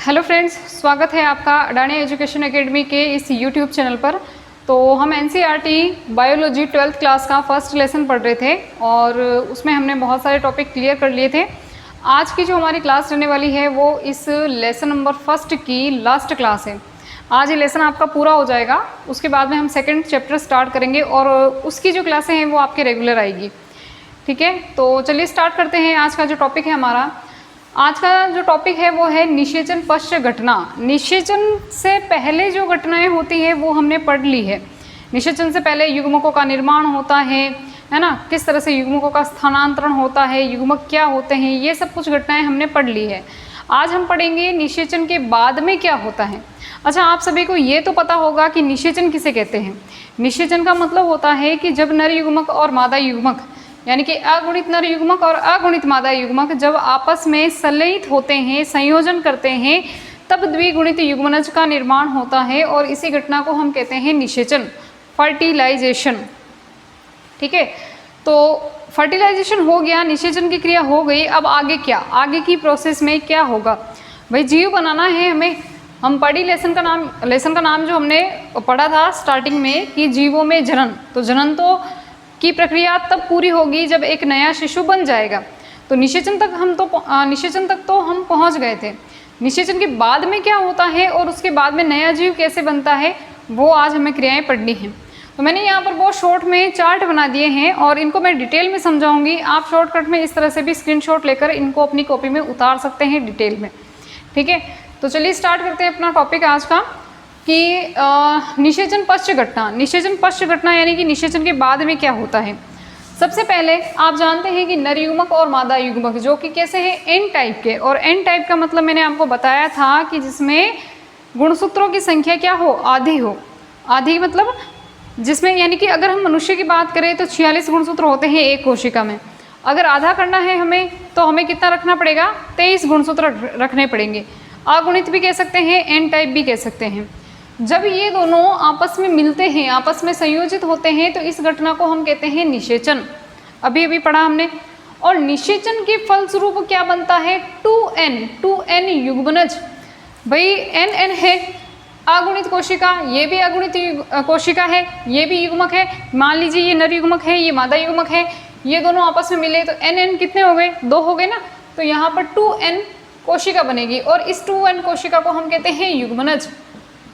Hello friends, स्वागत है आपका अडानी एजुकेशन एकेडमी के इस यूट्यूब चैनल पर। तो हम एनसीईआरटी बायोलॉजी 12th क्लास का फर्स्ट लेसन पढ़ रहे थे और उसमें हमने बहुत सारे टॉपिक क्लियर कर लिए थे। आज की जो हमारी क्लास रहने वाली है वो इस लेसन नंबर फर्स्ट की लास्ट क्लास है। आज ये लेसन आपका पूरा हो जाएगा, उसके बाद में हम सेकेंड चैप्टर स्टार्ट करेंगे और उसकी जो क्लासें हैं वो आपके रेगुलर आएगी। ठीक है, तो चलिए स्टार्ट करते हैं। आज का जो टॉपिक है हमारा, आज का जो टॉपिक है वो है निषेचन पश्च घटना। निषेचन से पहले जो घटनाएं होती है वो हमने पढ़ ली है। निषेचन से पहले युग्मकों का निर्माण होता है ना, किस तरह से युग्मकों का स्थानांतरण होता है, युग्मक क्या होते हैं, ये सब कुछ घटनाएं हमने पढ़ ली है। आज हम पढ़ेंगे निषेचन के बाद में क्या होता है। अच्छा, आप सभी को ये तो पता होगा कि निषेचन किसे कहते हैं। निषेचन का मतलब होता है कि जब नर युग्मक और मादा युग्मक यानी कि अगुणित नर युग्मक और अगुणित मादा युग्मक जब आपस में संलयित होते हैं, संयोजन करते हैं, तब द्विगुणित युग्मनज का निर्माण होता है और इसी घटना को हम कहते हैं निषेचन, फर्टिलाइजेशन। ठीक है, तो फर्टिलाइजेशन हो गया, निषेचन की क्रिया हो गई। अब आगे क्या, आगे की प्रोसेस में क्या होगा भाई, जीव बनाना है हमें। हम पढ़ी लेसन का नाम जो हमने पढ़ा था स्टार्टिंग में कि जीवों में जनन, तो जनन तो की प्रक्रिया तब पूरी होगी जब एक नया शिशु बन जाएगा। तो निषेचन तक हम पहुंच गए थे। निषेचन के बाद में क्या होता है और उसके बाद में नया जीव कैसे बनता है वो आज हमें क्रियाएं पढ़नी हैं। तो मैंने यहाँ पर बहुत शॉर्ट में चार्ट बना दिए हैं और इनको मैं डिटेल में समझाऊंगी। आप शॉर्टकट में इस तरह से भी स्क्रीनशॉट लेकर इनको अपनी कॉपी में उतार सकते हैं डिटेल में। ठीक है, तो चलिए स्टार्ट करते हैं अपना टॉपिक आज का कि निषेचन पश्च घटना। निषेचन पश्च घटना यानी कि निषेचन के बाद में क्या होता है। सबसे पहले आप जानते हैं कि नर युग्मक और मादा युग्मक जो कि कैसे हैं, एन टाइप के। और एन टाइप का मतलब मैंने आपको बताया था कि जिसमें गुणसूत्रों की संख्या क्या हो, आधी हो। आधी मतलब जिसमें, यानी कि अगर हम मनुष्य की बात करें तो 46 गुणसूत्र होते हैं एक कोशिका में। अगर आधा करना है हमें तो हमें कितना रखना पड़ेगा, 23 गुणसूत्र रखने पड़ेंगे। अगुणित भी कह सकते हैं, एन टाइप भी कह सकते हैं। जब ये दोनों आपस में मिलते हैं, आपस में संयोजित होते हैं, तो इस घटना को हम कहते हैं निषेचन। अभी पढ़ा हमने। और निषेचन के फलस्वरूप क्या बनता है, 2n युग्मनज। भाई एन है अगुणित कोशिका, ये भी अगुणित कोशिका है, ये भी युग्मक है। मान लीजिए ये नर युग्मक है, ये मादा युग्मक है, ये दोनों आपस में मिले तो n कितने हो गए, 2 हो गए ना। तो यहाँ पर 2n कोशिका बनेगी और इस 2n कोशिका को हम कहते हैं युग्मनज।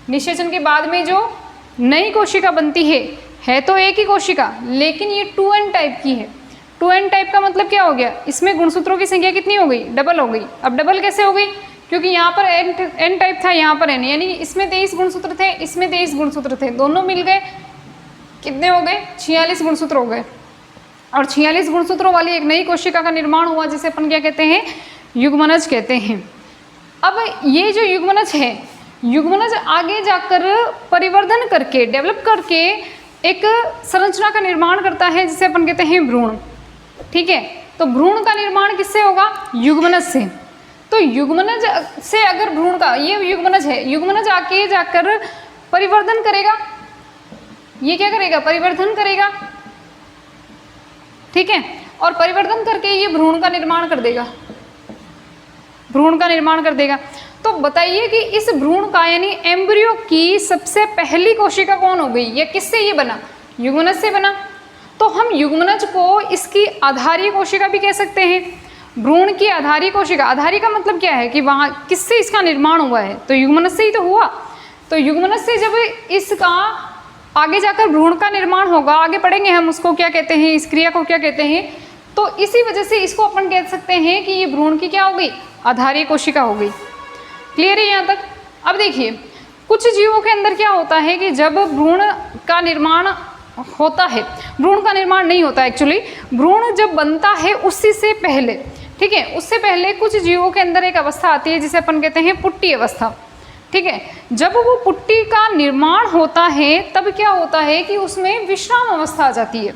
निषेचन के बाद में जो नई कोशिका बनती है तो एक ही कोशिका, लेकिन ये 2n टाइप की है। 2n टाइप का मतलब क्या हो गया, इसमें गुणसूत्रों की संख्या कितनी हो गई, डबल हो गई। अब डबल कैसे हो गई, क्योंकि यहाँ पर n टाइप था, यहाँ पर n, यानी इसमें 23 गुणसूत्र थे, इसमें 23 गुणसूत्र थे, दोनों मिल गए कितने हो गए, 46 गुणसूत्र हो गए। और 46 गुणसूत्रों वाली एक नई कोशिका का निर्माण हुआ जिसे अपन क्या कहते हैं, युग्मनज कहते हैं। अब ये जो युग्मनज है, युग्मनज आगे जाकर परिवर्धन करके, डेवलप करके एक संरचना का निर्माण करता है जिसे अपन कहते हैं भ्रूण। ठीक है, तो भ्रूण का निर्माण किससे होगा, युग्मनज से। तो युग्मनज से अगर भ्रूण का, ये युग्मनज है, युग्मनज आगे जाकर परिवर्धन करेगा। ये क्या करेगा, परिवर्धन करेगा। ठीक है, और परिवर्धन करके ये भ्रूण का निर्माण कर देगा, भ्रूण का निर्माण कर देगा। तो बताइए कि इस भ्रूण का यानी एम्ब्रियो की सबसे पहली कोशिका कौन हो गई, या किससे ये बना, युग्मनज से बना। तो हम युग्मनज को इसकी आधारीय कोशिका भी कह सकते हैं। भ्रूण की आधारीय कोशिका, आधारीय का मतलब क्या है कि वहाँ किससे इसका निर्माण हुआ है, तो युग्मनज से ही तो हुआ। तो युग्मनज से जब इसका आगे जाकर भ्रूण का निर्माण होगा, आगे पढ़ेंगे हम उसको क्या कहते हैं, इस क्रिया को क्या कहते हैं। तो इसी वजह से इसको अपन कह सकते हैं कि ये भ्रूण की क्या हो गई, आधारीय कोशिका हो गई। क्लियर है यहाँ तक। अब देखिए, कुछ जीवों के अंदर क्या होता है कि जब भ्रूण का निर्माण होता है, भ्रूण का निर्माण नहीं होता एक्चुअली, भ्रूण जब बनता है उसी से पहले, ठीक है, उससे पहले कुछ जीवों के अंदर एक अवस्था आती है जिसे अपन कहते हैं पुट्टी अवस्था। ठीक है, जब वो पुट्टी का निर्माण होता है तब क्या होता है कि उसमें विश्राम अवस्था आ जाती है।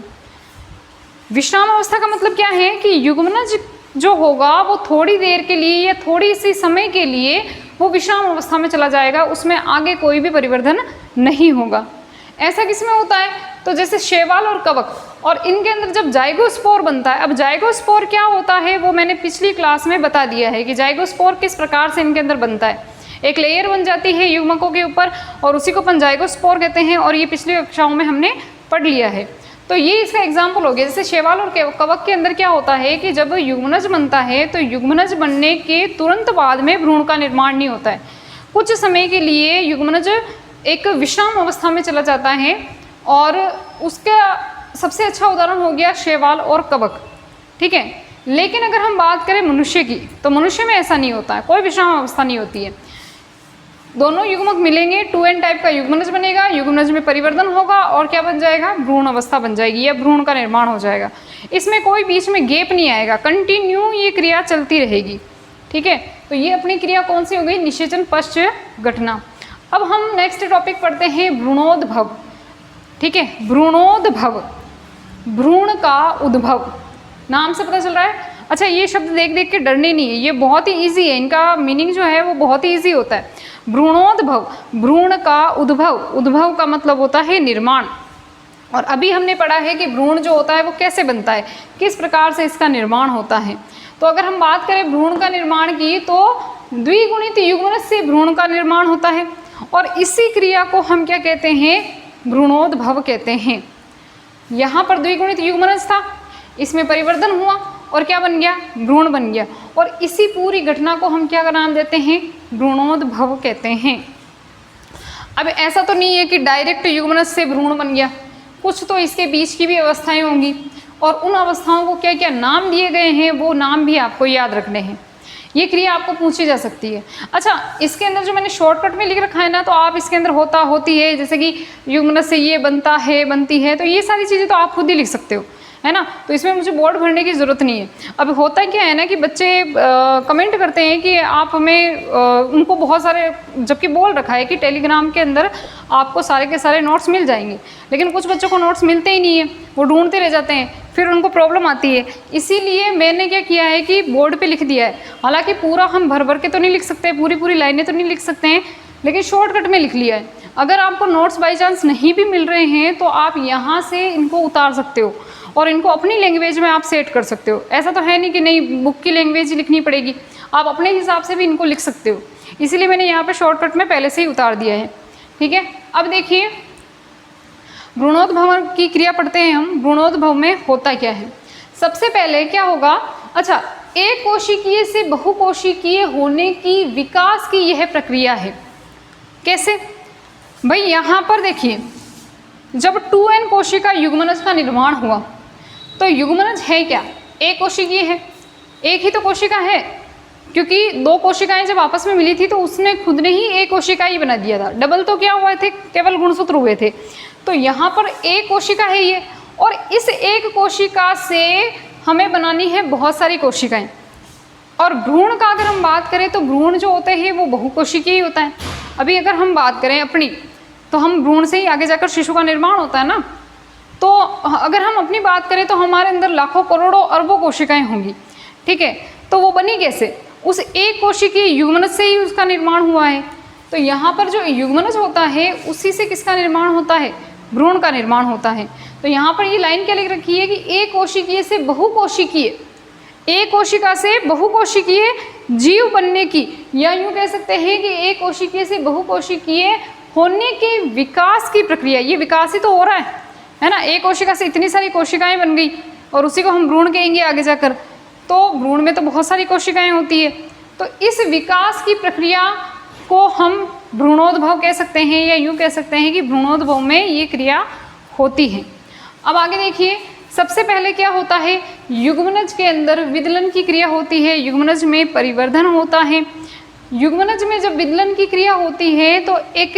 विश्राम अवस्था का मतलब क्या है कि युग्मनज जो होगा वो थोड़ी देर के लिए या थोड़ी सी समय के लिए वो विश्राम अवस्था में चला जाएगा, उसमें आगे कोई भी परिवर्धन नहीं होगा। ऐसा किसमें होता है, तो जैसे शैवाल और कवक, और इनके अंदर जब जाइगोस्पोर बनता है। अब जाइगोस्पोर क्या होता है वो मैंने पिछली क्लास में बता दिया है कि जाइगोस्पोर किस प्रकार से इनके अंदर बनता है। एक लेयर बन जाती है युग्मकों के ऊपर और उसी को अपन जाइगोस्पोर कहते हैं, और ये पिछली कक्षाओं में हमने पढ़ लिया है। तो ये इसका एग्जाम्पल हो गया। जैसे शैवाल और कवक के अंदर क्या होता है कि जब युग्मनज बनता है तो युग्मनज बनने के तुरंत बाद में भ्रूण का निर्माण नहीं होता है। कुछ समय के लिए युग्मनज एक विश्राम अवस्था में चला जाता है, और उसका सबसे अच्छा उदाहरण हो गया शैवाल और कवक, ठीक है। लेकिन अगर हम बात करें मनुष्य की, तो मनुष्य में ऐसा नहीं होता है, कोई विश्राम अवस्था नहीं होती है। दोनों युग्मक मिलेंगे, 2n टाइप का युग्मनज बनेगा, युग्मनज में परिवर्तन होगा और क्या बन जाएगा, भ्रूण अवस्था बन जाएगी या भ्रूण का निर्माण हो जाएगा। इसमें कोई बीच में गैप नहीं आएगा, कंटिन्यू ये क्रिया चलती रहेगी, ठीक है। तो ये अपनी क्रिया कौन सी हो गई, निषेचन पश्च घटना। अब हम नेक्स्ट टॉपिक पढ़ते हैं भ्रूणोद्भव, ठीक है। भ्रूणोद्भव, भ्रूण का उद्भव, नाम से पता चल रहा है। अच्छा, ये शब्द देख देख के डरने नहीं है, ये बहुत ही ईजी है, इनका मीनिंग जो है वो बहुत ही ईजी होता है। भ्रूणोद्भव, भ्रूण का उद्भव, उद्भव का मतलब होता है निर्माण। और अभी हमने पढ़ा है कि भ्रूण जो होता है वो कैसे बनता है, किस प्रकार से इसका निर्माण होता है। तो अगर हम बात करें भ्रूण का निर्माण की, तो द्विगुणित युग्मनज से भ्रूण का निर्माण होता है, और इसी क्रिया को हम क्या कहते हैं, भ्रूणोद्भव कहते हैं। यहाँ पर द्विगुणित युग्मनज था, इसमें परिवर्तन हुआ और क्या बन गया, भ्रूण बन गया, और इसी पूरी घटना को हम क्या नाम देते हैं, भ्रूणोद्भव कहते हैं। अब ऐसा तो नहीं है कि डायरेक्ट युग्मनज से भ्रूण बन गया, कुछ तो इसके बीच की भी अवस्थाएं होंगी, और उन अवस्थाओं को क्या क्या नाम दिए गए हैं वो नाम भी आपको याद रखने हैं। ये क्रिया आपको पूछी जा सकती है। अच्छा, इसके अंदर जो मैंने शॉर्टकट में लिख रखा है ना, तो आप इसके अंदर होता होती है, जैसे कि युग्मनज से ये बनता है, बनती है, तो ये सारी चीज़ें तो आप खुद ही लिख सकते हो, है ना। तो इसमें मुझे बोर्ड भरने की ज़रूरत नहीं है। अब होता क्या है ना कि बच्चे कमेंट करते हैं कि आप हमें उनको बहुत सारे, जबकि बोल रखा है कि टेलीग्राम के अंदर आपको सारे के सारे नोट्स मिल जाएंगे, लेकिन कुछ बच्चों को नोट्स मिलते ही नहीं है, वो ढूंढते रह जाते हैं, फिर उनको प्रॉब्लम आती है। इसीलिए मैंने क्या किया है कि बोर्ड पे लिख दिया है। हालांकि पूरा हम भर भर के तो नहीं लिख सकते, पूरी पूरी लाइनें तो नहीं लिख सकते हैं, लेकिन शॉर्टकट में लिख लिया है। अगर आपको नोट्स बाई चांस नहीं भी मिल रहे हैं तो आप यहाँ से इनको उतार सकते हो और इनको अपनी लैंग्वेज में आप सेट कर सकते हो। ऐसा तो है नहीं कि नहीं बुक की लैंग्वेज ही लिखनी पड़ेगी, आप अपने हिसाब से भी इनको लिख सकते हो। इसीलिए मैंने यहाँ पे शॉर्टकट में पहले से ही उतार दिया है, ठीक है। अब देखिए, भ्रूणोद्भव की क्रिया पढ़ते हैं हम। भ्रूणोद्भव में होता क्या है, सबसे पहले क्या होगा, अच्छा, एक कोशिकीय से बहुकोशिकीय होने की विकास की यह प्रक्रिया है। कैसे भाई, यहाँ पर देखिए, जब 2n कोशिका युग्मनज का निर्माण हुआ तो युग्मनज है क्या, एक कोशिकीय है, एक ही तो कोशिका है, क्योंकि दो कोशिकाएं जब आपस में मिली थी तो उसने खुद ने ही एक कोशिका ही बना दिया था। डबल तो क्या हुए थे, केवल गुणसूत्र हुए थे। तो यहाँ पर एक कोशिका है ये, और इस एक कोशिका से हमें बनानी है बहुत सारी कोशिकाएं। और भ्रूण का अगर हम बात करें तो भ्रूण जो होते हैं वो बहुकोशिकीय ही होता है। अभी अगर हम बात करें अपनी, तो हम भ्रूण से ही आगे जाकर शिशु का निर्माण होता है ना। तो अगर हम अपनी बात करें तो हमारे अंदर लाखों करोड़ों अरबों कोशिकाएं होंगी, ठीक है। तो वो बनी कैसे, उस एक कोशिकीय युग्मनज से ही उसका निर्माण हुआ है। तो यहाँ पर जो युग्मनज होता है उसी से किसका निर्माण होता है, भ्रूण का निर्माण होता है। तो यहाँ पर ये लाइन क्या लिख रखी है कि एक कोशिकीय से बहुकोशिकीय, एक कोशिका से बहुकोशिकीय जीव बनने की, या यूँ कह सकते हैं कि एक कोशिकीय से बहुकोशिकीय होने के विकास की प्रक्रिया, ये विकास ही तो हो रहा है ना। एक कोशिका से इतनी सारी कोशिकाएं बन गई और उसी को हम भ्रूण कहेंगे आगे जाकर। तो भ्रूण में तो बहुत सारी कोशिकाएं होती है, तो इस विकास की प्रक्रिया को हम भ्रूणोद्भव कह सकते हैं, या यूँ कह सकते हैं कि भ्रूणोद्भव में ये क्रिया होती है। अब आगे देखिए, सबसे पहले क्या होता है, युग्मनज के अंदर विदलन की क्रिया होती है, युग्मनज में परिवर्धन होता है। युग्मनज में जब विदलन की क्रिया होती है तो एक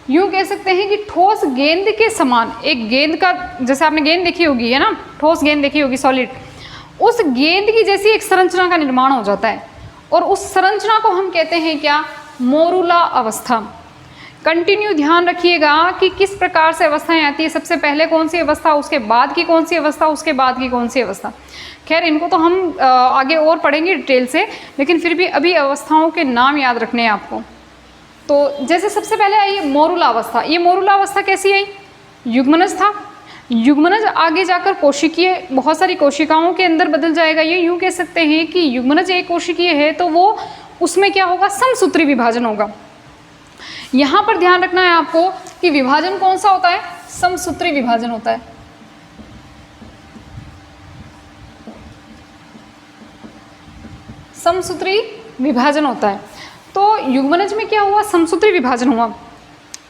यूँ कह सकते हैं कि ठोस गेंद के समान, एक गेंद का, जैसे आपने गेंद देखी होगी है ना, ठोस गेंद देखी होगी सॉलिड, उस गेंद की जैसी एक संरचना का निर्माण हो जाता है, और उस संरचना को हम कहते हैं क्या, मोरूला अवस्था। कंटिन्यू ध्यान रखिएगा कि किस प्रकार से अवस्थाएं आती है, सबसे पहले कौन सी अवस्था, उसके बाद की कौन सी अवस्था, उसके बाद की कौन सी अवस्था। खैर इनको तो हम आगे और पढ़ेंगे डिटेल से, लेकिन फिर भी अभी अवस्थाओं के नाम याद रखने हैं आपको। तो जैसे सबसे पहले आई मोरूला अवस्था। ये मोरूला अवस्था कैसी आई, युग्मनज था, युग्मनज आगे जाकर कोशिकीय, बहुत सारी कोशिकाओं के अंदर बदल जाएगा। ये यूँ कह सकते हैं कि युग्मनज एक कोशिकीय है तो वो उसमें क्या होगा, समसूत्री विभाजन होगा। यहाँ पर ध्यान रखना है आपको कि विभाजन कौन सा होता है, समसूत्री विभाजन होता है। समसूत्री विभाजन होता है। तो युग्मनज में क्या हुआ, समसूत्री विभाजन हुआ।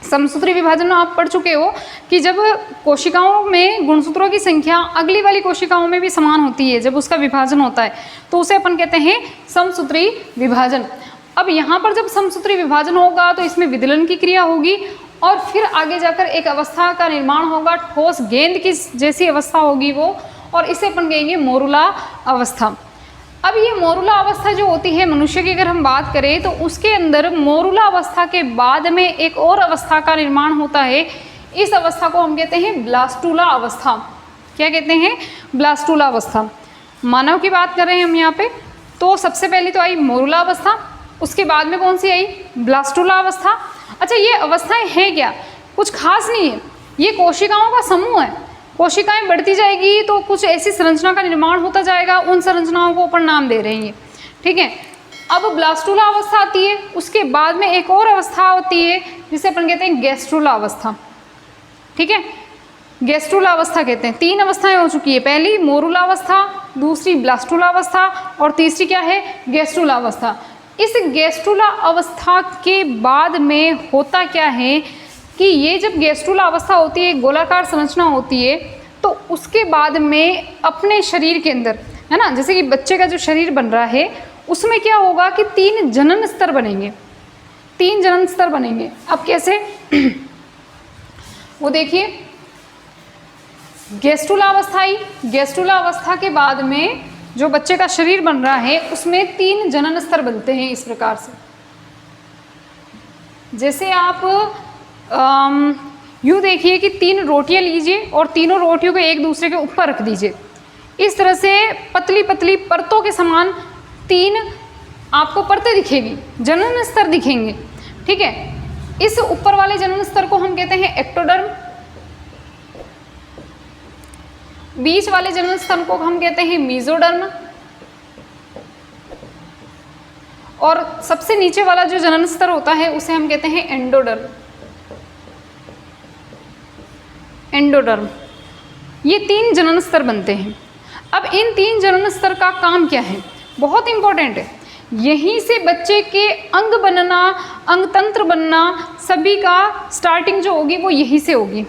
समसूत्री विभाजन में आप पढ़ चुके हो कि जब कोशिकाओं में गुणसूत्रों की संख्या अगली वाली कोशिकाओं में भी समान होती है, जब उसका विभाजन होता है तो उसे अपन कहते हैं समसूत्री विभाजन। अब यहाँ पर जब समसूत्री विभाजन होगा तो इसमें विदलन की क्रिया होगी और फिर आगे जाकर एक अवस्था का निर्माण होगा, ठोस गेंद की जैसी अवस्था होगी वो, और इसे अपन कहेंगे मोरुला अवस्था। अब ये मोरुला अवस्था जो होती है मनुष्य की अगर हम बात करें तो उसके अंदर मोरुला अवस्था के बाद में एक और अवस्था का निर्माण होता है। इस अवस्था को हम कहते हैं ब्लास्टूला अवस्था। क्या कहते हैं, ब्लास्टूला अवस्था। मानव की बात कर रहे हैं हम यहाँ पे, तो सबसे पहले तो आई मोरुला अवस्था, उसके बाद में कौन सी आई, ब्लास्टूला अवस्था। अच्छा, ये अवस्थाएं हैं क्या, कुछ खास नहीं है, ये कोशिकाओं का समूह है। कोशिकाएं बढ़ती जाएगी तो कुछ ऐसी संरचना का निर्माण होता जाएगा, उन संरचनाओं को अपन नाम दे रहे हैं, ठीक है। अब ब्लास्टूला अवस्था आती है, उसके बाद में एक और अवस्था होती है जिसे अपन कहते हैं गैस्ट्रूला अवस्था, ठीक है। गैस्ट्रूला अवस्था कहते हैं। 3 अवस्थाएं हो चुकी है, पहली मोरुला अवस्था, दूसरी ब्लास्टूला अवस्था और तीसरी क्या है, गैस्ट्रूला अवस्था। इस गैस्ट्रूला अवस्था के बाद में होता क्या है कि ये जब गैस्ट्रूला अवस्था होती है, गोलाकार संरचना होती है, तो उसके बाद में अपने शरीर के अंदर, है ना, जैसे कि बच्चे का जो शरीर बन रहा है उसमें क्या होगा कि 3 जनन स्तर बनेंगे, 3 जनन स्तर बनेंगे। अब कैसे वो देखिए, गैस्ट्रूला अवस्था आई, गैस्ट्रूला अवस्था के बाद में जो बच्चे का शरीर बन रहा है उसमें 3 जनन स्तर बनते हैं इस प्रकार से। जैसे आप यूँ देखिए कि 3 रोटियां लीजिए और तीनों रोटियों को एक दूसरे के ऊपर रख दीजिए, इस तरह से पतली पतली परतों के समान 3 आपको परतें दिखेगी, जनन स्तर दिखेंगे, ठीक है। इस ऊपर वाले जनन स्तर को हम कहते हैं एक्टोडर्म, बीच वाले जनन स्तर को हम कहते हैं मीजोडर्म, और सबसे नीचे वाला जो जनन स्तर होता है उसे हम कहते हैं एंडोडर्म। एंडोडर्म, ये 3 जनन स्तर बनते हैं। अब इन 3 जनन स्तर का काम क्या है, बहुत इंपॉर्टेंट है। यहीं से बच्चे के अंग बनना, अंग तंत्र बनना, सभी का स्टार्टिंग जो होगी वो यहीं से होगी।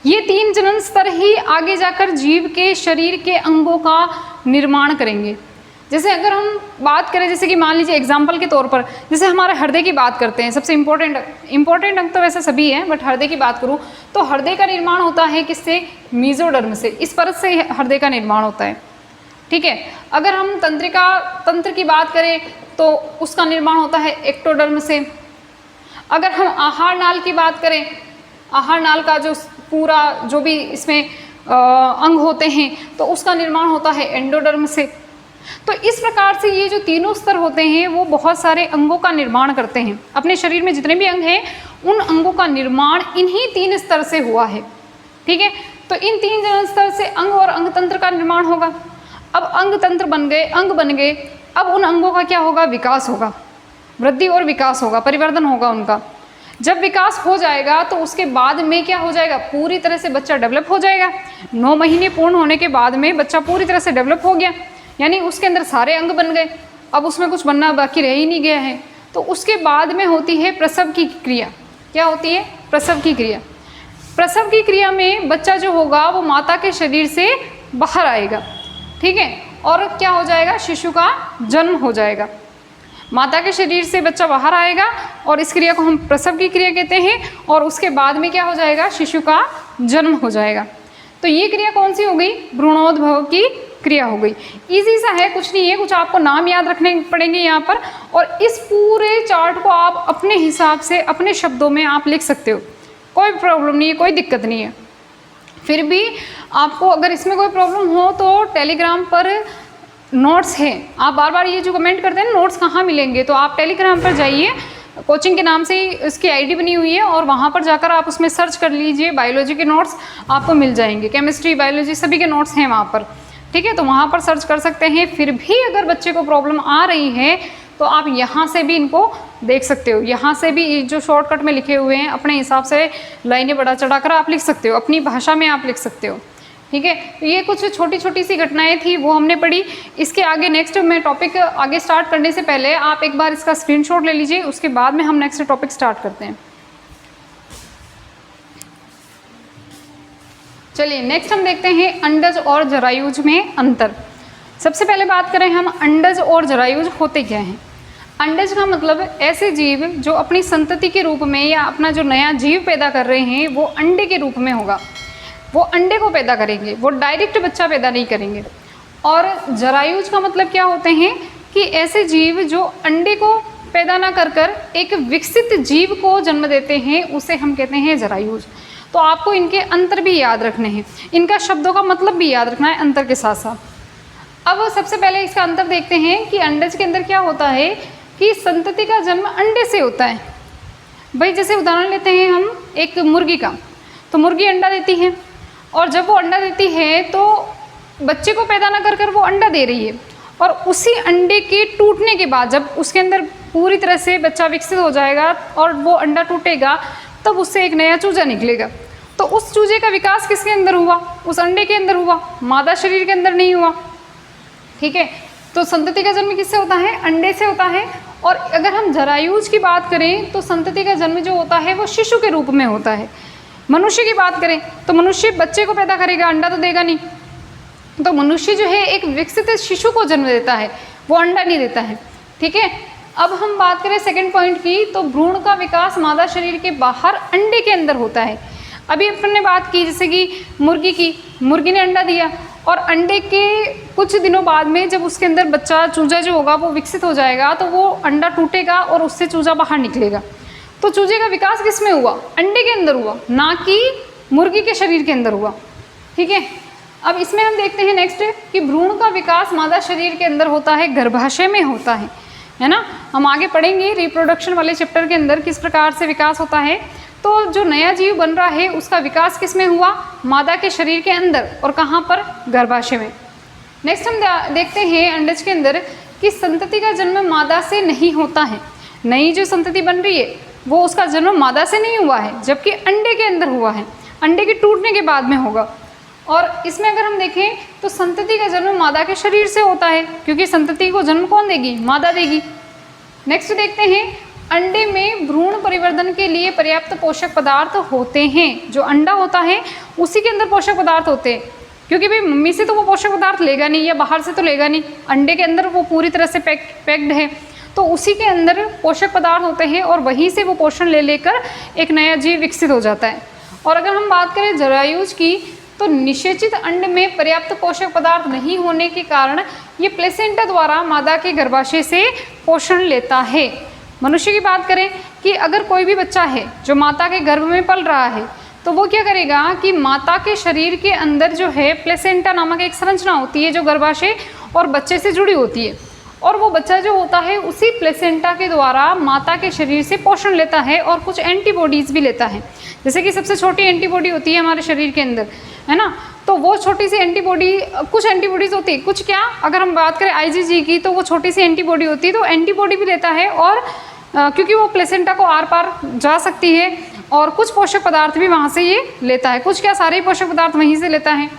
ये 3 जनन स्तर ही आगे जाकर जीव के शरीर के अंगों का निर्माण करेंगे। जैसे अगर हम बात करें, जैसे कि मान लीजिए एग्जाम्पल के तौर पर, जैसे हमारे हृदय की बात करते हैं, सबसे इम्पोर्टेंट अंग तो वैसे सभी हैं, बट हृदय की बात करूँ तो हृदय का निर्माण होता है किससे, मीजोडर्म से, इस परत से हृदय का निर्माण होता है, ठीक है। अगर हम तंत्र की बात करें तो उसका निर्माण होता है एक्टोडर्म से। अगर हम आहार नाल की बात करें, आहार नाल का जो पूरा जो भी इसमें अंग होते हैं तो उसका निर्माण होता है एंडोडर्म से। तो इस प्रकार से ये जो तीनों स्तर होते हैं वो बहुत सारे अंगों का निर्माण करते हैं। अपने शरीर में जितने भी अंग हैं उन अंगों का निर्माण इन्हीं 3 स्तर से हुआ है, ठीक है। तो इन 3 जनन स्तर से अंग और अंग तंत्र का निर्माण होगा। अब अंग तंत्र बन गए, अंग बन गए, अब उन अंगों का क्या होगा, विकास होगा, वृद्धि और विकास होगा, परिवर्धन होगा उनका। जब विकास हो जाएगा तो उसके बाद में क्या हो जाएगा, पूरी तरह से बच्चा डेवलप हो जाएगा। 9 महीने पूर्ण होने के बाद में बच्चा पूरी तरह से डेवलप हो गया, यानी उसके अंदर सारे अंग बन गए, अब उसमें कुछ बनना बाकी रह ही नहीं गया है। तो उसके बाद में होती है प्रसव की क्रिया। क्या होती है, प्रसव की क्रिया। प्रसव की क्रिया में बच्चा जो होगा वो माता के शरीर से बाहर आएगा, ठीक है, और क्या हो जाएगा, शिशु का जन्म हो जाएगा। माता के शरीर से बच्चा बाहर आएगा और इस क्रिया को हम प्रसव की क्रिया कहते हैं, और उसके बाद में क्या हो जाएगा, शिशु का जन्म हो जाएगा। तो ये क्रिया कौन सी हो गई, भ्रूणोद्भव की क्रिया हो गई। इजी सा है, कुछ नहीं है, कुछ आपको नाम याद रखने पड़ेंगे यहाँ पर, और इस पूरे चार्ट को आप अपने हिसाब से अपने शब्दों में आप लिख सकते हो, कोई प्रॉब्लम नहीं है, कोई दिक्कत नहीं है। फिर भी आपको अगर इसमें कोई प्रॉब्लम हो तो टेलीग्राम पर नोट्स हैं, आप बार बार ये जो कमेंट करते हैं नोट्स कहाँ मिलेंगे, तो आप टेलीग्राम पर जाइए, कोचिंग के नाम से ही इसकी आईडी बनी हुई है, और वहाँ पर जाकर आप उसमें सर्च कर लीजिए, बायोलॉजी के नोट्स आपको मिल जाएंगे, केमिस्ट्री, बायोलॉजी सभी के नोट्स हैं वहाँ पर, ठीक है। तो वहाँ पर सर्च कर सकते हैं। फिर भी अगर बच्चे को प्रॉब्लम आ रही है तो आप यहाँ से भी इनको देख सकते हो, यहाँ से भी जो शॉर्टकट में लिखे हुए हैं अपने हिसाब से लाइनें बढ़ा चढ़ा कर आप लिख सकते हो, अपनी भाषा में आप लिख सकते हो। ठीक है, तो ये कुछ छोटी छोटी सी घटनाएं थी, वो हमने पढ़ी। इसके आगे नेक्स्ट मैं टॉपिक आगे स्टार्ट करने से पहले आप एक बार इसका स्क्रीनशॉट ले लीजिए, उसके बाद में हम नेक्स्ट टॉपिक स्टार्ट करते हैं। चलिए नेक्स्ट हम देखते हैं अंडज और जरायुज में अंतर। सबसे पहले बात करें हम अंडज और जरायुज होते क्या हैं। अंडज का मतलब ऐसे जीव जो अपनी संतति के रूप में या अपना जो नया जीव पैदा कर रहे हैं वो अंडे के रूप में होगा, वो अंडे को पैदा करेंगे, वो डायरेक्ट बच्चा पैदा नहीं करेंगे। और जरायुज का मतलब क्या होते हैं कि ऐसे जीव जो अंडे को पैदा ना कर कर एक विकसित जीव को जन्म देते हैं, उसे हम कहते हैं जरायुज। तो आपको इनके अंतर भी याद रखने हैं, इनका शब्दों का मतलब भी याद रखना है अंतर के साथ साथ। अब सबसे पहले इसका अंतर देखते हैं कि अंडज के अंदर क्या होता है कि संतति का जन्म अंडे से होता है। भाई जैसे उदाहरण लेते हैं हम एक मुर्गी का, तो मुर्गी अंडा देती है और जब वो अंडा देती है तो बच्चे को पैदा ना कर कर वो अंडा दे रही है, और उसी अंडे के टूटने के बाद जब उसके अंदर पूरी तरह से बच्चा विकसित हो जाएगा और वो अंडा टूटेगा तब उससे एक नया चूजा निकलेगा। तो उस चूजे का विकास किसके अंदर हुआ? उस अंडे के अंदर हुआ, मादा शरीर के अंदर नहीं हुआ। ठीक है, तो संतति का जन्म किससे होता है? अंडे से होता है। और अगर हम जरायुज की बात करें तो संतति का जन्म जो होता है वो शिशु के रूप में होता है। मनुष्य की बात करें तो मनुष्य बच्चे को पैदा करेगा, अंडा तो देगा नहीं। तो मनुष्य जो है एक विकसित शिशु को जन्म देता है, वो अंडा नहीं देता है। ठीक है, अब हम बात करें सेकंड पॉइंट की, तो भ्रूण का विकास मादा शरीर के बाहर अंडे के अंदर होता है। अभी अपन ने बात की जैसे कि मुर्गी की, मुर्गी ने अंडा दिया और अंडे के कुछ दिनों बाद में जब उसके अंदर बच्चा चूजा जो होगा वो विकसित हो जाएगा तो वो अंडा टूटेगा और उससे चूजा बाहर निकलेगा। तो चूजे का विकास किस में हुआ? अंडे के अंदर हुआ, ना कि मुर्गी के शरीर के अंदर हुआ। ठीक है, अब इसमें हम देखते हैं नेक्स्ट कि भ्रूण का विकास मादा शरीर के अंदर होता है, गर्भाशय में होता है ना। हम आगे पढ़ेंगे रिप्रोडक्शन वाले चैप्टर के अंदर किस प्रकार से विकास होता है। तो जो नया जीव बन रहा है उसका विकास किस में हुआ? मादा के शरीर के अंदर, और कहाँ पर? गर्भाशय में। नेक्स्ट हम देखते हैं अंडज के अंदर कि संतति का जन्म मादा से नहीं होता है। नई जो संतति बन रही है वो उसका जन्म मादा से नहीं हुआ है, जबकि अंडे के अंदर हुआ है, अंडे के टूटने के बाद में होगा। और इसमें अगर हम देखें तो संतति का जन्म मादा के शरीर से होता है, क्योंकि संतति को जन्म कौन देगी? मादा देगी। नेक्स्ट देखते हैं अंडे में भ्रूण परिवर्धन के लिए पर्याप्त पोषक पदार्थ होते हैं। जो अंडा होता है उसी के अंदर पोषक पदार्थ होते हैं, क्योंकि भाई मम्मी से तो वो पोषक पदार्थ लेगा नहीं या बाहर से तो लेगा नहीं, अंडे के अंदर वो पूरी तरह से पैक्ड है, तो उसी के अंदर पोषक पदार्थ होते हैं और वहीं से वो पोषण ले लेकर एक नया जीव विकसित हो जाता है। और अगर हम बात करें जरायुज की, तो निषेचित अंड में पर्याप्त पोषक पदार्थ नहीं होने के कारण ये प्लेसेंटा द्वारा मादा के गर्भाशय से पोषण लेता है। मनुष्य की बात करें कि अगर कोई भी बच्चा है जो माता के गर्भ में पल रहा है तो वो क्या करेगा कि माता के शरीर के अंदर जो है प्लेसेंटा नामक एक संरचना होती है जो गर्भाशय और बच्चे से जुड़ी होती है, और वो बच्चा जो होता है उसी प्लेसेंटा के द्वारा माता के शरीर से पोषण लेता है और कुछ एंटीबॉडीज़ भी लेता है। जैसे कि सबसे छोटी एंटीबॉडी होती है हमारे शरीर के अंदर, है ना, तो वो छोटी सी एंटीबॉडी, कुछ एंटीबॉडीज़ होती है, कुछ क्या, अगर हम बात करें आईजीजी की तो वो छोटी सी एंटीबॉडी होती है, तो एंटीबॉडी भी लेता है, और क्योंकि वो प्लेसेंटा को आर पार जा सकती है, और कुछ पोषक पदार्थ भी वहाँ से ये लेता है, कुछ क्या सारे पोषक पदार्थ वहीं से लेता है।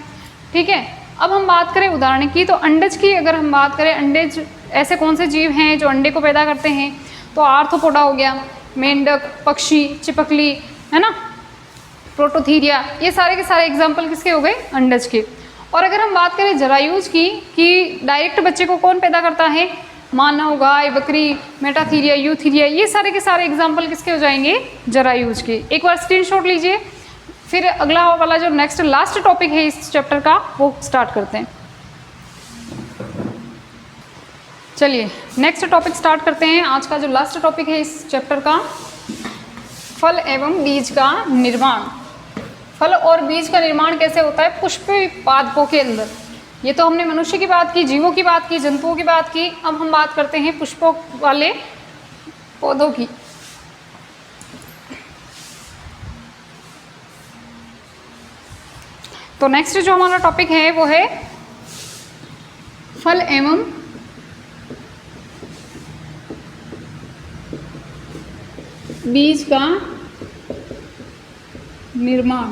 ठीक है, अब हम बात करें उदाहरण की, तो अंडज की अगर हम बात करें, अंडज ऐसे कौन से जीव हैं जो अंडे को पैदा करते हैं? तो आर्थ्रोपोडा हो गया, मेंढक, पक्षी, चिपकली, है ना, प्रोटोथीरिया, ये सारे के सारे एग्जाम्पल किसके हो गए? अंडज के। और अगर हम बात करें जरायुज की कि डायरेक्ट बच्चे को कौन पैदा करता है? मानव, गाय, बकरी, मेटाथीरिया, यूथीरिया, ये सारे के सारे एग्जाम्पल किसके हो जाएंगे? जरायुज के। एक बार स्क्रीनशॉट लीजिए, फिर अगला वाला जो नेक्स्ट लास्ट टॉपिक है इस चैप्टर का वो स्टार्ट करते हैं। चलिए नेक्स्ट टॉपिक स्टार्ट करते हैं। आज का जो लास्ट टॉपिक है इस चैप्टर का, फल एवं बीज का निर्माण। फल और बीज का निर्माण कैसे होता है? पुष्प पादपों के अंदर। ये तो हमने मनुष्य की बात की, जीवों की बात की, जंतुओं की बात की। अब हम बात करते हैं पुष्पों वाले पौधों की। तो नेक्स्ट जो हमारा टॉपिक है वो है फल एवं बीज का निर्माण,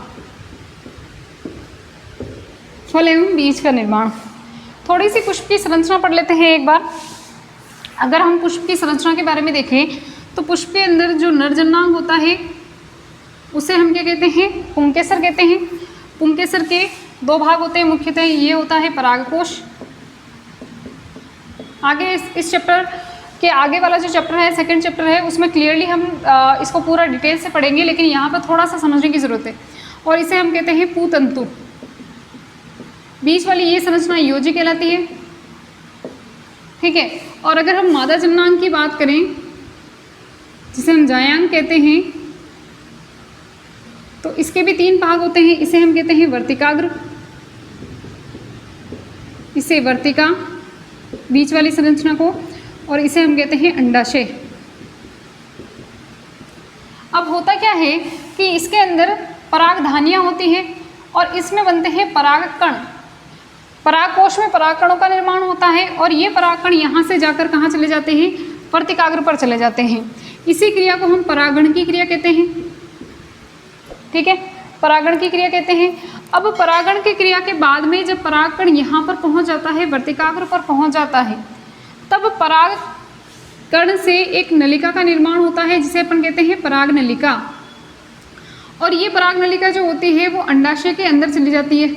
फल एवं बीज का निर्माण। थोड़ी सी पुष्प की संरचना पढ़ लेते हैं एक बार। अगर हम पुष्प की संरचना के बारे में देखें तो पुष्प के अंदर जो नरजन्नांग होता है उसे हम क्या कहते हैं, पुंकेसर कहते हैं। पुंकेसर के दो भाग होते हैं मुख्यतः, ये होता है परागकोश। आगे इस चैप्टर के आगे वाला जो चैप्टर है, सेकंड चैप्टर है, उसमें क्लियरली हम इसको पूरा डिटेल से पढ़ेंगे, लेकिन यहाँ पर थोड़ा सा समझने की ज़रूरत है। और इसे हम कहते हैं पूतंतु। बीच वाली ये संरचना योजी कहलाती है, ठीक है। और अगर हम मादा जन्नांग की बात करें, जिसे हम जायांग कहते हैं, तो इसके भी 3 भाग होते हैं। इसे हम कहते हैं वर्तिकाग्र, इसे वर्तिका बीच वाली संरचना को, और इसे हम कहते हैं अंडाशय। अब होता क्या है कि इसके अंदर परागधानियाँ होती हैं और इसमें बनते हैं परागकण। परागकोश में परागकणों का निर्माण होता है और ये परागकण यहाँ से जाकर कहाँ चले जाते हैं, वर्तिकाग्र पर चले जाते हैं। इसी क्रिया को हम परागण की क्रिया कहते हैं, ठीक है, परागण की क्रिया कहते हैं। अब परागण की क्रिया के बाद में जब परागकण यहाँ पर पहुँच जाता है, वर्तिकाग्र पर पहुँच जाता है, तब परागकण से एक नलिका का निर्माण होता है जिसे अपन कहते हैं पराग नलिका। और ये पराग नलिका जो होती है वो अंडाशय के अंदर चली जाती है,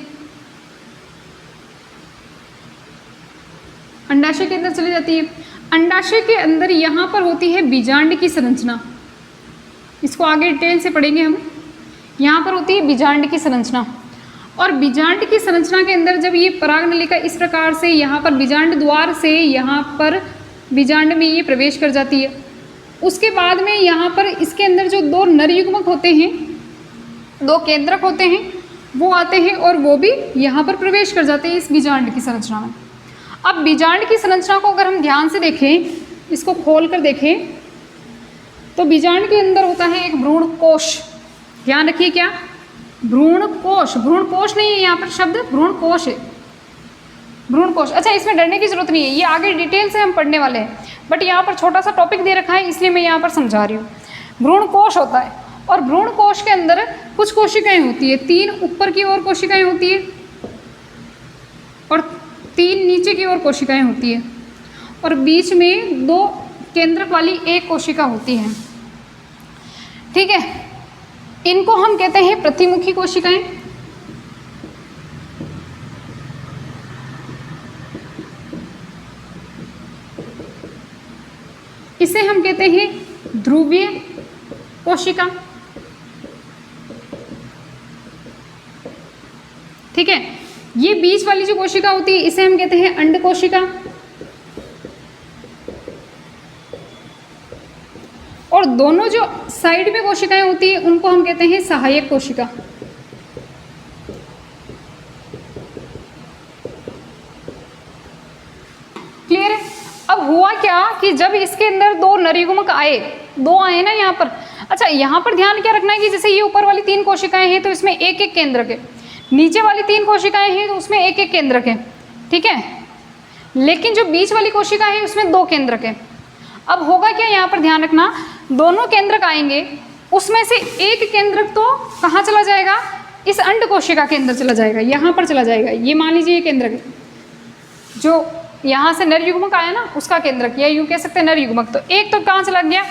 अंडाशय के अंदर चली जाती है। अंडाशय के अंदर यहाँ पर होती है बीजांड की संरचना, इसको आगे डिटेल से पढ़ेंगे हम। यहाँ पर होती है बीजांड की संरचना, और बीजांड की संरचना के अंदर जब ये पराग नलिका इस प्रकार से यहाँ पर बीजांड द्वार से यहाँ पर बीजांड में ये प्रवेश कर जाती है, उसके बाद में यहाँ पर इसके अंदर जो 2 नर युग्मक होते हैं, 2 केंद्रक होते हैं, वो आते हैं और वो भी यहाँ पर प्रवेश कर जाते हैं इस बीजांड की संरचना में। अब बीजांड की संरचना को अगर हम ध्यान से देखें, इसको खोल कर देखें, तो बीजांड के अंदर होता है एक भ्रूण कोश। ध्यान रखिए, क्या भ्रूण कोश, भ्रूण कोश नहीं है यहाँ पर शब्द, भ्रूण कोश है, भ्रूण कोश। अच्छा, इसमें डरने की जरूरत नहीं है, ये आगे डिटेल से हम पढ़ने वाले हैं, बट यहाँ पर छोटा सा टॉपिक दे रखा है इसलिए मैं यहाँ पर समझा रही हूँ। भ्रूण कोश होता है और भ्रूण कोश के अंदर कुछ कोशिकाएं होती है, 3 ऊपर की ओर कोशिकाएं होती है और 3 नीचे की ओर कोशिकाएं होती है, और बीच में 2 केंद्रक वाली एक कोशिका होती है, ठीक है। इनको हम कहते हैं प्रतिमुखी कोशिकाएं। इसे हम कहते हैं ध्रुवीय कोशिका, ठीक है। ये बीच वाली जो कोशिका होती है इसे हम कहते हैं अंड कोशिका, और दोनों जो साइड में कोशिकाएं होती है उनको हम कहते हैं सहायक कोशिका। क्लियर है? अब हुआ क्या कि जब इसके अंदर 2 नरयुग्मक आए, 2 आए ना यहाँ पर। अच्छा, यहाँ पर ध्यान क्या रखना है कि जैसे ये ऊपर वाली 3 कोशिकाएं हैं तो इसमें एक एक केंद्रक है, नीचे वाली 3 कोशिकाएं हैं तो उसमें एक एक केंद्रक है, ठीक है। लेकिन जो बीच वाली कोशिका है उसमें 2 केंद्रक है। अब होगा क्या, यहाँ पर ध्यान रखना, दोनों केंद्रक आएंगे, उसमें से एक केंद्रक तो कहाँ चला जाएगा, इस अंड कोशिका के अंदर चला जाएगा, यहाँ पर चला जाएगा। ये मान लीजिए ये केंद्रक है, जो यहाँ से नर युग्मक आया ना उसका केंद्रक, या यूँ कह सकते हैं नर युग्मक। तो एक तो कहाँ चला गया,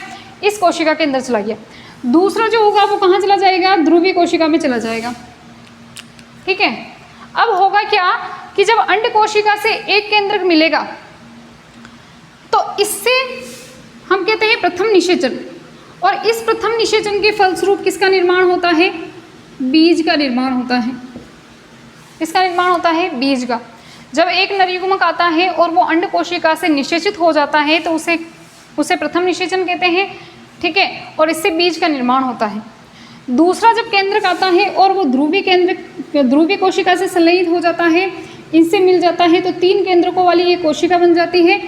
इस कोशिका के अंदर चला गया। दूसरा जो होगा वो कहाँ चला जाएगा, ध्रुवीय कोशिका में चला जाएगा, ठीक है। अब होगा क्या कि जब अंड कोशिका से एक केंद्रक मिलेगा तो इससे हम कहते हैं प्रथम निषेचन, और इस प्रथम निषेचन के फलस्वरूप किसका निर्माण होता है, बीज का निर्माण होता है। इसका निर्माण होता है बीज का। जब एक नरयुग्मक आता है और वो अंड कोशिका से निषेचित हो जाता है तो उसे प्रथम निषेचन कहते हैं, ठीक है, और इससे बीज का निर्माण होता है। दूसरा जब केंद्रक आता है और वो ध्रुवीय कोशिका से संलयित हो जाता है, इनसे मिल जाता है, तो 3 केंद्रकों वाली ये कोशिका बन जाती है।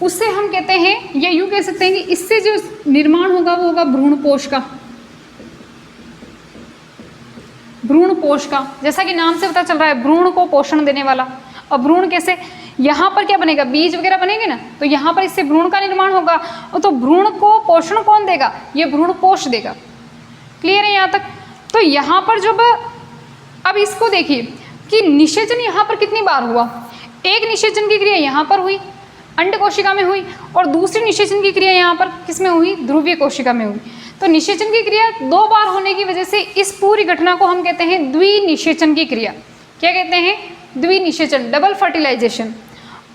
उससे हम कहते हैं, या यूँ कह सकते हैं कि इससे जो निर्माण होगा वो होगा भ्रूणपोष का। भ्रूणपोष का, जैसा कि नाम से पता चल रहा है, भ्रूण को पोषण देने वाला। और भ्रूण कैसे, यहाँ पर क्या बनेगा, बीज वगैरह बनेंगे ना, तो यहाँ पर इससे भ्रूण का निर्माण होगा। और तो भ्रूण को पोषण कौन देगा, ये भ्रूण पोष देगा। क्लियर है यहाँ तक। तो यहाँ पर जब अब इसको देखिए कि निषेचन यहाँ पर कितनी बार हुआ, एक निषेचन की क्रिया यहाँ पर हुई, अंड कोशिका में हुई, और दूसरी निषेचन की क्रिया यहाँ पर किसमें हुई, ध्रुवीय कोशिका में हुई। तो निषेचन की क्रिया 2 बार होने की वजह से इस पूरी घटना को हम कहते हैं द्विनिषेचन की क्रिया। क्या कहते हैं, द्विनिषेचन, डबल फर्टिलाइजेशन।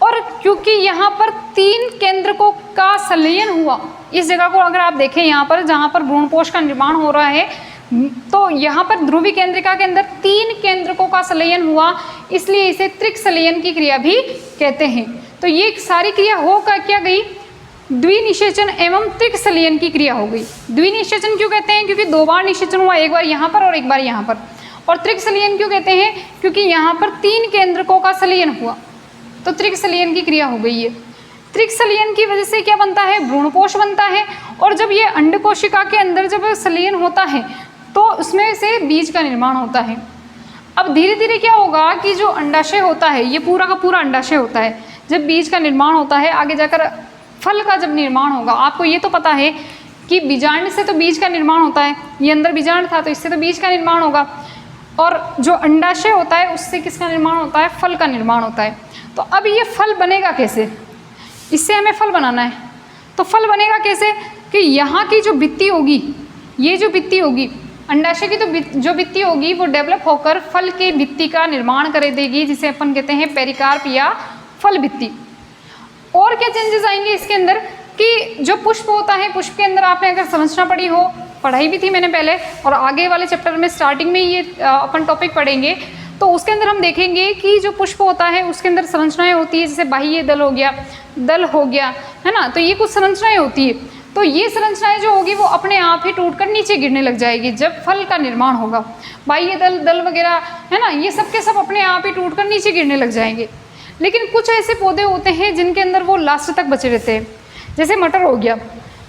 और क्योंकि यहाँ पर 3 केंद्रकों का संलयन हुआ, इस जगह को अगर आप देखें यहाँ पर जहाँ पर भ्रूणपोष का निर्माण हो रहा है, तो यहाँ पर ध्रुवी केंद्रिका के अंदर 3 केंद्रकों का संलयन हुआ, इसलिए इसे त्रिक संलयन की क्रिया भी कहते हैं। तो ये सारी क्रिया हो क्या गई, द्विनिषेचन एवं त्रिक संलयन की क्रिया हो गई। द्विनिषेचन क्यों कहते हैं, क्योंकि 2 बार निषेचन हुआ, एक बार यहाँ पर और एक बार यहाँ पर। और त्रिक संलयन क्यों कहते हैं, क्योंकि यहाँ पर 3 केंद्रकों का संलयन हुआ, तो त्रिक संलयन की क्रिया हो गई है। त्रिक संलयन की वजह से क्या बनता है, भ्रूणपोष बनता है। और जब ये अंड कोशिका के अंदर जब संलयन होता है तो उसमें से बीज का निर्माण होता है। अब धीरे धीरे क्या होगा कि जो अंडाशय होता है, ये पूरा का पूरा अंडाशय होता है, जब बीज का निर्माण होता है, आगे जाकर फल का जब निर्माण होगा, आपको ये तो पता है कि बीजांड से तो बीज का निर्माण होता है, ये अंदर बीजांड था तो इससे तो बीज का निर्माण होगा। और जो अंडाशय होता है उससे किसका निर्माण होता है, फल का निर्माण होता है। तो अब ये फल बनेगा कैसे, इससे हमें फल बनाना है, तो फल बनेगा कैसे कि यहाँ की जो भित्ति होगी, ये जो भित्ति होगी अंडाशय की, तो जो भित्ति होगी वो डेवलप होकर फल की भित्ति का निर्माण कर देगी, जिसे अपन कहते हैं पेरिकार्प या फल भित्ति। और क्या चेंजेस आएंगे इसके अंदर कि जो पुष्प होता है, पुष्प के अंदर आपने अगर संरचना पढ़ी हो, पढ़ाई भी थी मैंने पहले, और आगे वाले चैप्टर में स्टार्टिंग में ये अपन टॉपिक पढ़ेंगे, तो उसके अंदर हम देखेंगे कि जो पुष्प होता है उसके अंदर संरचनाएं होती है, जैसे बाह्य दल हो गया, दल हो गया, है ना, तो ये कुछ संरचनाएं होती है। तो ये संरचनाएं जो होगी वो अपने आप ही टूटकर नीचे गिरने लग जाएगी जब फल का निर्माण होगा। बाह्य दल, दल वगैरह, है ना, ये सब के सब अपने आप ही टूटकर नीचे गिरने लग जाएंगे। लेकिन कुछ ऐसे पौधे होते हैं जिनके अंदर वो लास्ट तक बचे रहते हैं, जैसे मटर हो गया,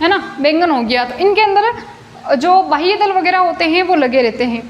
है ना, बैंगन हो गया, तो इनके अंदर जो बाह्य दल वगैरह होते हैं वो लगे रहते हैं।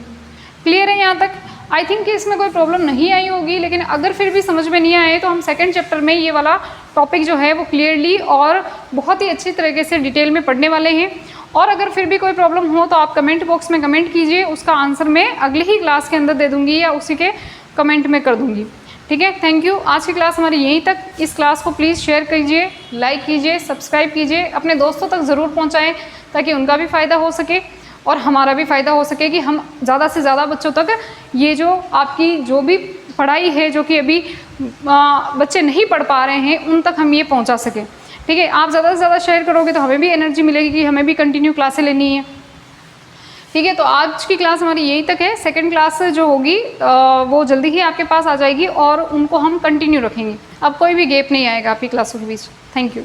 क्लियर है यहाँ तक। आई थिंक कि इसमें कोई प्रॉब्लम नहीं आई होगी, लेकिन अगर फिर भी समझ में नहीं आए तो हम सेकंड चैप्टर में ये वाला टॉपिक जो है वो क्लियरली और बहुत ही अच्छी तरीके से डिटेल में पढ़ने वाले हैं। और अगर फिर भी कोई प्रॉब्लम हो तो आप कमेंट बॉक्स में कमेंट कीजिए, उसका आंसर मैं अगली ही क्लास के अंदर दे दूँगी या उसी के कमेंट में कर दूँगी। ठीक है, थैंक यू। आज की क्लास हमारी यहीं तक। इस क्लास को प्लीज़ शेयर कीजिए, लाइक कीजिए, सब्सक्राइब कीजिए, अपने दोस्तों तक ज़रूर पहुँचाएँ ताकि उनका भी फ़ायदा हो सके और हमारा भी फ़ायदा हो सके कि हम ज़्यादा से ज़्यादा बच्चों तक ये जो आपकी जो भी पढ़ाई है, जो कि अभी बच्चे नहीं पढ़ पा रहे हैं, उन तक हम ये पहुंचा सकें। ठीक है, आप ज़्यादा से ज़्यादा शेयर करोगे तो हमें भी एनर्जी मिलेगी कि हमें भी कंटिन्यू क्लासें लेनी है। ठीक है, तो आज की क्लास हमारी यहीं तक है। सेकंड क्लास जो होगी वो जल्दी ही आपके पास आ जाएगी और उनको हम कंटिन्यू रखेंगे। अब कोई भी गैप नहीं आएगा आपकी क्लासों के बीच। Thank you.